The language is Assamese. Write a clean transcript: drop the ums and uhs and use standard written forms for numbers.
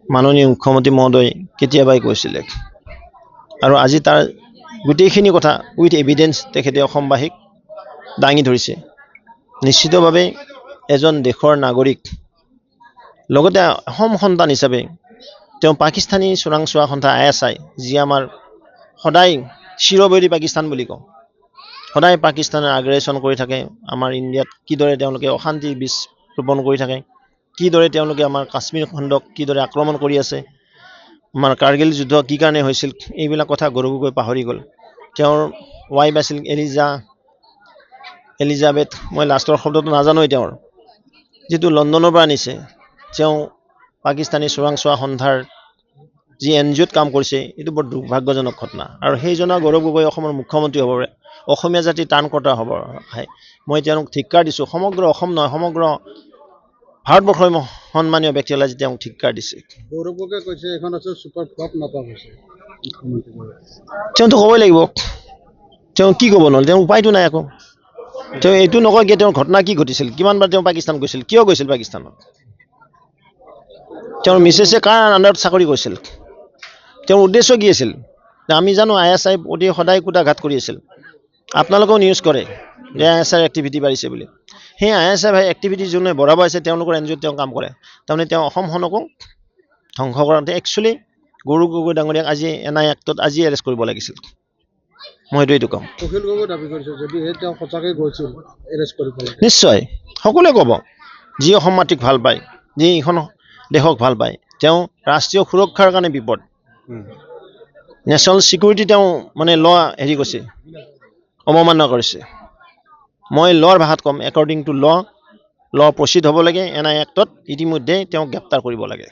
মাননীয় মুখ্যমন্ত্ৰী মহোদয় কেতিয়াবাই কৈছিলে আৰু আজি তাৰ গোটেইখিনি কথা উইথ এভিডেন্স তেখেতে অসমবাসীক দাঙি ধৰিছে। নিশ্চিতভাৱে এজন দেশৰ নাগৰিক লগতে অসম সন্তান হিচাপে তেওঁ পাকিস্তানী চোৰাংচোৱা সন্থা ISI যি আমাৰ সদায় চিৰবৈৰী পাকিস্তান বুলি কওঁ, সদায় পাকিস্তানে আগ্ৰেছন কৰি থাকে আমাৰ ইণ্ডিয়াত, কিদৰে তেওঁলোকে অশান্তিৰ বীজ ৰোপণ কৰি থাকে, কিদৰে তেওঁলোকে আমাৰ কাশ্মীৰ খণ্ডক কিদৰে আক্ৰমণ কৰি আছে, আমাৰ কাৰ্গিল যুদ্ধ কি কাৰণে হৈছিল, এইবিলাক কথা গৌৰৱ গগৈ পাহৰি গ'ল। তেওঁৰ ৱাইফ আছিল এলিজাবেথ, মই লাষ্টৰ শব্দটো নাজানোৱেই তেওঁৰ, যিটো লণ্ডনৰ পৰা আনিছে। তেওঁ পাকিস্তানী চোৰাংচোৱা সন্থাৰ যি NGOত কাম কৰিছে, এইটো বৰ দুৰ্ভাগ্যজনক ঘটনা। আৰু সেইজনা গৌৰৱ গগৈ অসমৰ মুখ্যমন্ত্ৰী হ'ব, অসমীয়া জাতিৰ ত্ৰাণকৰ্তা হ'ব, মই তেওঁক ধিক্কাৰ দিছোঁ। সমগ্ৰ অসম নহয়, সমগ্ৰ ভাৰতবৰ্ষৰ সন্মানীয় ব্যক্তিসকলে আজি তেওঁক ধিক্কাৰ দিছে। গৌৰৱ গগৈয়ে কৈছে এখন আছে ছুপাৰ ফ্লপ নাটক হৈছে। তেওঁতো ক'বই লাগিব, তেওঁ কি ক'ব নহ'লে, তেওঁৰ উপায়টো নাই আকৌ। তেওঁ এইটো নকয় কি তেওঁৰ ঘটনা কি ঘটিছিল, কিমানবাৰ তেওঁ পাকিস্তান গৈছিল, কিয় গৈছিল পাকিস্তানত, তেওঁৰ মিছেছে কাৰ আণ্ডাৰত চাকৰি কৰিছিল, তেওঁৰ উদ্দেশ্য কি আছিল। আমি জানো ISI অতি সদায় কুটাঘাত কৰি আছিল, আপোনালোকেও নিউজ কৰে যে ISI এক্টিভিটি বাঢ়িছে বুলি। সেই ISI এক্টিভিটি যোনে বঢ়াব আছে তেওঁলোকৰ NGOত তেওঁ কাম কৰে, তাৰমানে তেওঁ অসমখনকো ধ্বংস কৰাতে একচুৱেলি গৌৰৱ গগৈ ডাঙৰীয়াক আজি NI এক্টত আজি এৰেষ্ট কৰিব লাগিছিল। মই এইটো ক'ম। অখিল গগৈ দাবী কৰিছে যদি তেওঁ সঁচাকৈ গৈছিল এৰেষ্ট কৰিব লাগে। নিশ্চয় সকলোৱে ক'ব, যি অসম মাতৃক ভাল পায়, যি এইখন দেশক ভাল পায়, তেওঁ ৰাষ্ট্ৰীয় সুৰক্ষাৰ কাৰণে বিপদ, নেশ্যনেল ছিকিউৰিটি তেওঁ মানে ল হেৰি কৰিছে, অৱমাননা কৰিছে। মই লৰ ভাষাত ক'ম, একৰ্ডিং টু ল প্ৰচিড হ'ব লাগে। NI এক্টত ইতিমধ্যে তেওঁক গ্ৰেপ্তাৰ কৰিব লাগে।